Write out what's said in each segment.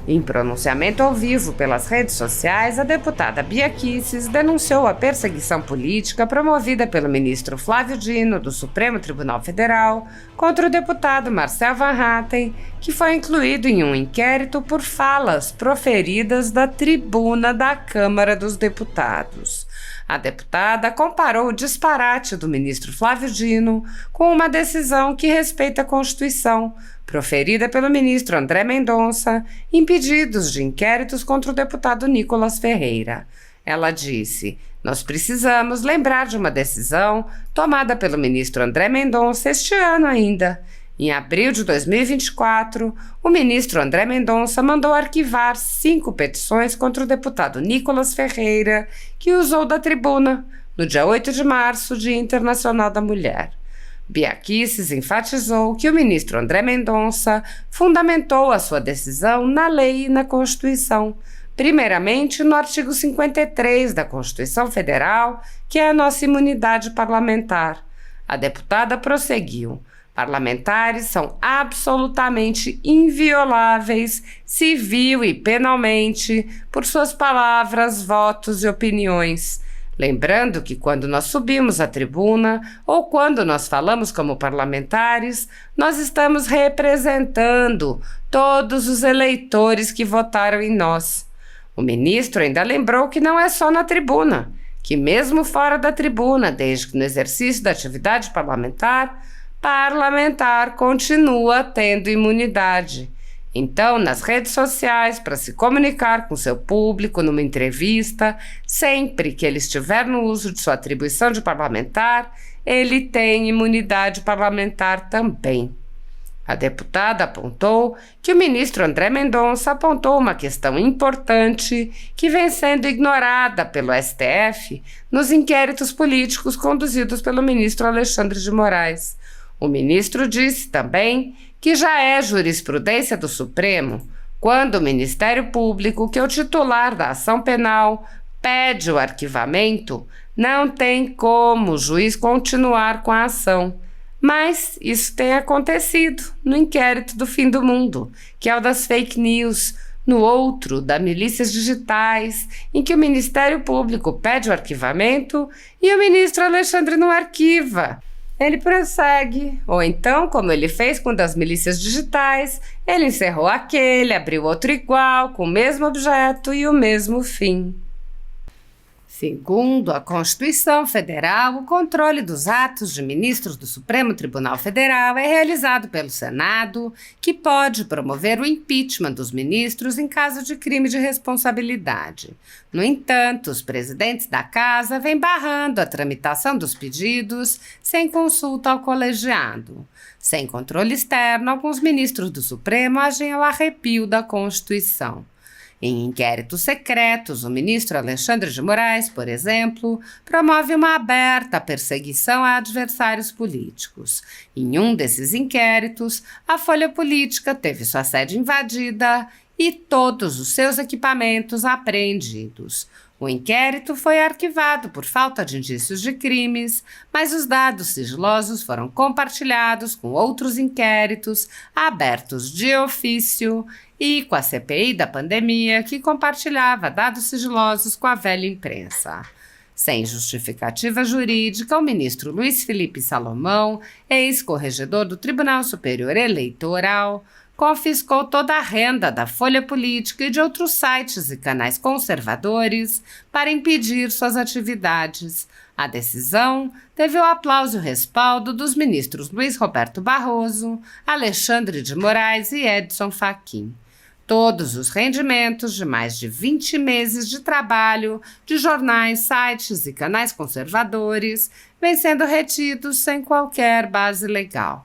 Em pronunciamento ao vivo pelas redes sociais, a deputada Bia Kicis denunciou a perseguição política promovida pelo ministro Flávio Dino, do Supremo Tribunal Federal, contra o deputado Marcel Van Hatten, que foi incluído em um inquérito por falas proferidas da tribuna da Câmara dos Deputados. A deputada comparou o disparate do ministro Flávio Dino com uma decisão que respeita a Constituição, proferida pelo ministro André Mendonça, em pedidos de inquéritos contra o deputado Nicolas Ferreira. Ela disse: "Nós precisamos lembrar de uma decisão tomada pelo ministro André Mendonça este ano ainda. Em abril de 2024, o ministro André Mendonça mandou arquivar 5 petições contra o deputado Nicolas Ferreira, que usou da tribuna, no dia 8 de março, Dia Internacional da Mulher." Bia Kicis enfatizou que o ministro André Mendonça fundamentou a sua decisão na lei e na Constituição, primeiramente no artigo 53 da Constituição Federal, que é a nossa imunidade parlamentar. A deputada prosseguiu: "Parlamentares são absolutamente invioláveis, civil e penalmente, por suas palavras, votos e opiniões. Lembrando que quando nós subimos à tribuna ou quando nós falamos como parlamentares, nós estamos representando todos os eleitores que votaram em nós." O ministro ainda lembrou que não é só na tribuna, que mesmo fora da tribuna, desde que no exercício da atividade parlamentar continua tendo imunidade. Então, nas redes sociais, para se comunicar com seu público numa entrevista, sempre que ele estiver no uso de sua atribuição de parlamentar, ele tem imunidade parlamentar também. A deputada apontou que o ministro André Mendonça apontou uma questão importante que vem sendo ignorada pelo STF nos inquéritos políticos conduzidos pelo ministro Alexandre de Moraes. O ministro disse também que já é jurisprudência do Supremo quando o Ministério Público, que é o titular da ação penal, pede o arquivamento, não tem como o juiz continuar com a ação. Mas isso tem acontecido no inquérito do fim do mundo, que é o das fake news, no outro, da milícias digitais, em que o Ministério Público pede o arquivamento e o ministro Alexandre não arquiva. Ele prossegue, ou então, como ele fez com o das milícias digitais, ele encerrou aquele, abriu outro igual, com o mesmo objeto e o mesmo fim. Segundo a Constituição Federal, o controle dos atos de ministros do Supremo Tribunal Federal é realizado pelo Senado, que pode promover o impeachment dos ministros em caso de crime de responsabilidade. No entanto, os presidentes da Casa vêm barrando a tramitação dos pedidos sem consulta ao colegiado. Sem controle externo, alguns ministros do Supremo agem ao arrepio da Constituição. Em inquéritos secretos, o ministro Alexandre de Moraes, por exemplo, promove uma aberta perseguição a adversários políticos. Em um desses inquéritos, a Folha Política teve sua sede invadida e todos os seus equipamentos apreendidos. O inquérito foi arquivado por falta de indícios de crimes, mas os dados sigilosos foram compartilhados com outros inquéritos abertos de ofício e com a CPI da pandemia, que compartilhava dados sigilosos com a velha imprensa. Sem justificativa jurídica, o ministro Luiz Felipe Salomão, ex-corregedor do Tribunal Superior Eleitoral, confiscou toda a renda da Folha Política e de outros sites e canais conservadores para impedir suas atividades. A decisão teve o aplauso e o respaldo dos ministros Luiz Roberto Barroso, Alexandre de Moraes e Edson Fachin. Todos os rendimentos de mais de 20 meses de trabalho de jornais, sites e canais conservadores vêm sendo retidos sem qualquer base legal.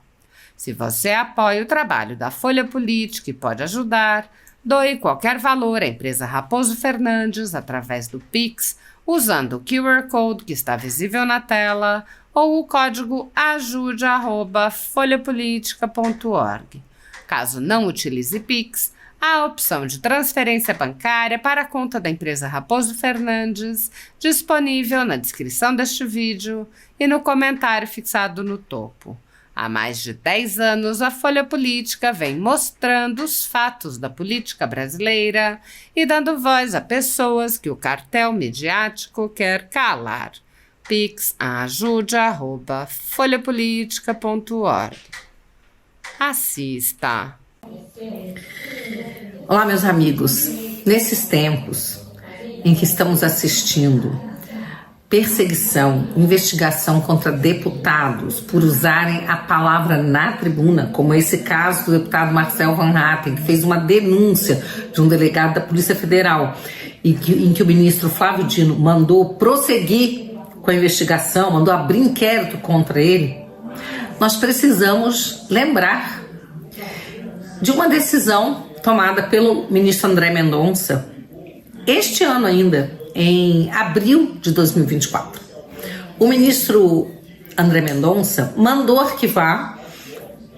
Se você apoia o trabalho da Folha Política e pode ajudar, doe qualquer valor à empresa Raposo Fernandes através do Pix, usando o QR Code que está visível na tela ou o código ajude@folhapolitica.org. Caso não utilize Pix, há a opção de transferência bancária para a conta da empresa Raposo Fernandes, disponível na descrição deste vídeo e no comentário fixado no topo. Há mais de 10 anos, a Folha Política vem mostrando os fatos da política brasileira e dando voz a pessoas que o cartel midiático quer calar. pix@ajude@folhapolitica.org. Assista. Olá, meus amigos. Nesses tempos em que estamos assistindo perseguição, investigação contra deputados por usarem a palavra na tribuna, como esse caso do deputado Marcel Van Hatten, que fez uma denúncia de um delegado da Polícia Federal, em que o ministro Flávio Dino mandou prosseguir com a investigação, mandou abrir inquérito contra ele, nós precisamos lembrar de uma decisão tomada pelo ministro André Mendonça este ano ainda, em abril de 2024. O ministro André Mendonça mandou arquivar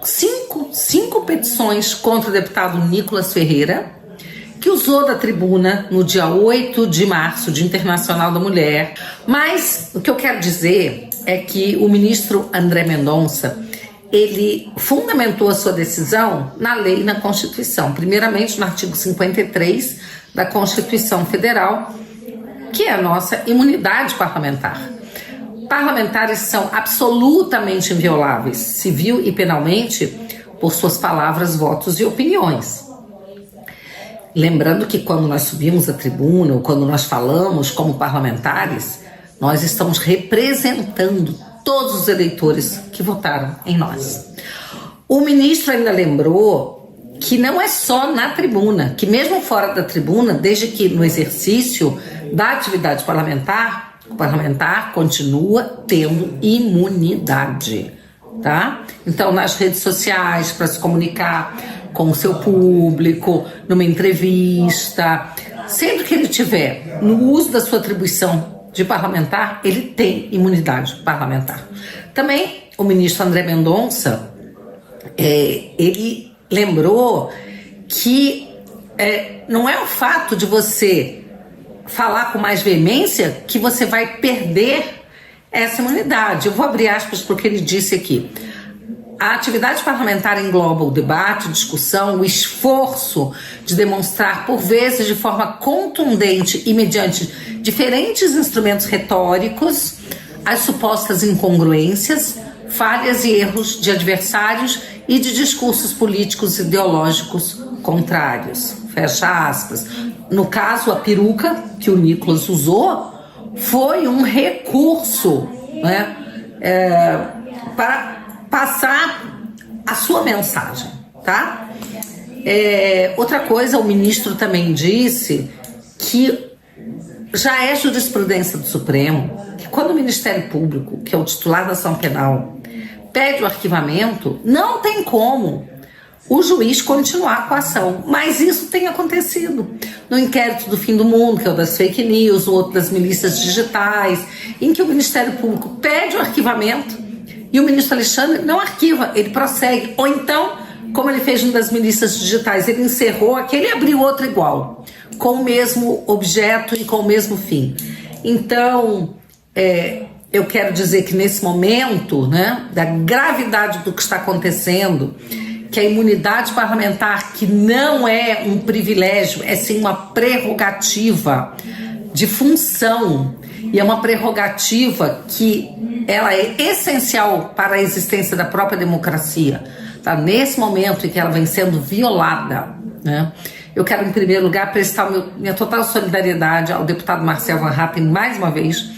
cinco petições contra o deputado Nicolas Ferreira, que usou da tribuna no dia 8 de março, Dia Internacional da Mulher. Mas o que eu quero dizer é que o ministro André Mendonça, ele fundamentou a sua decisão na lei e na Constituição. Primeiramente, no artigo 53 da Constituição Federal, que é a nossa imunidade parlamentar. Parlamentares são absolutamente invioláveis, civil e penalmente, por suas palavras, votos e opiniões. Lembrando que quando nós subimos a tribuna, ou quando nós falamos como parlamentares, nós estamos representando todos os eleitores que votaram em nós. O ministro ainda lembrou que não é só na tribuna, que mesmo fora da tribuna, desde que no exercício da atividade parlamentar, o parlamentar continua tendo imunidade, tá? Então, nas redes sociais, para se comunicar com o seu público, numa entrevista, sempre que ele tiver no uso da sua atribuição de parlamentar, ele tem imunidade parlamentar. Também o ministro André Mendonça, ele lembrou que não é o fato de você falar com mais veemência que você vai perder essa imunidade. Eu vou abrir aspas para o que ele disse aqui. A atividade parlamentar engloba o debate, a discussão, o esforço de demonstrar, por vezes, de forma contundente e mediante diferentes instrumentos retóricos, as supostas incongruências, falhas e erros de adversários e de discursos políticos e ideológicos contrários. Fecha aspas. No caso, a peruca que o Nicolas usou foi um recurso, né, para passar a sua mensagem, tá? Outra coisa, o ministro também disse que já é jurisprudência do Supremo que quando o Ministério Público, que é o titular da ação penal, pede o arquivamento, não tem como o juiz continuar com a ação. Mas isso tem acontecido no inquérito do Fim do Mundo, que é o das fake news, o outro das milícias digitais, em que o Ministério Público pede o arquivamento e o ministro Alexandre não arquiva, ele prossegue. Ou então, como ele fez no das milícias digitais, ele encerrou aquele e abriu outro igual, com o mesmo objeto e com o mesmo fim. Então, eu quero dizer que nesse momento, né, da gravidade do que está acontecendo, que a imunidade parlamentar, que não é um privilégio, é sim uma prerrogativa de função, e é uma prerrogativa que ela é essencial para a existência da própria democracia. Tá? Nesse momento em que ela vem sendo violada, né? Eu quero, em primeiro lugar, prestar minha total solidariedade ao deputado Marcel Van Hatten mais uma vez.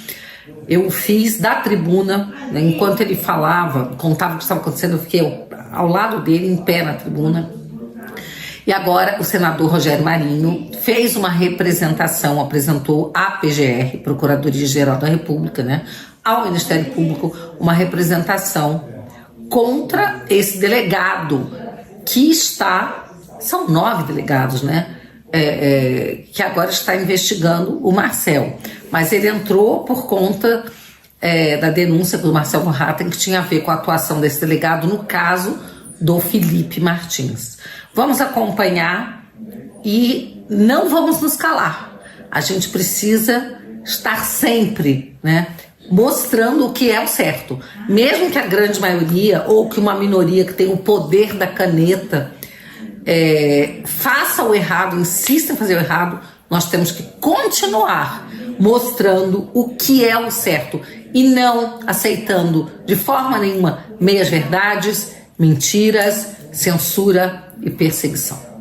Eu fiz da tribuna, né, enquanto ele falava, contava o que estava acontecendo, eu fiquei ao lado dele, em pé na tribuna. E agora o senador Rogério Marinho fez uma representação, apresentou à PGR, Procuradoria-Geral da República, né, ao Ministério Público, uma representação contra esse delegado que está, são 9 delegados, né, que agora está investigando o Marcel. Mas ele entrou por conta da denúncia do Marcel Van Hatten, que tinha a ver com a atuação desse delegado no caso do Felipe Martins. Vamos acompanhar e não vamos nos calar. A gente precisa estar sempre, né, mostrando o que é o certo. Mesmo que a grande maioria ou que uma minoria que tem o poder da caneta faça o errado, insista em fazer o errado, nós temos que continuar mostrando o que é o certo e não aceitando de forma nenhuma meias verdades, mentiras, censura e perseguição.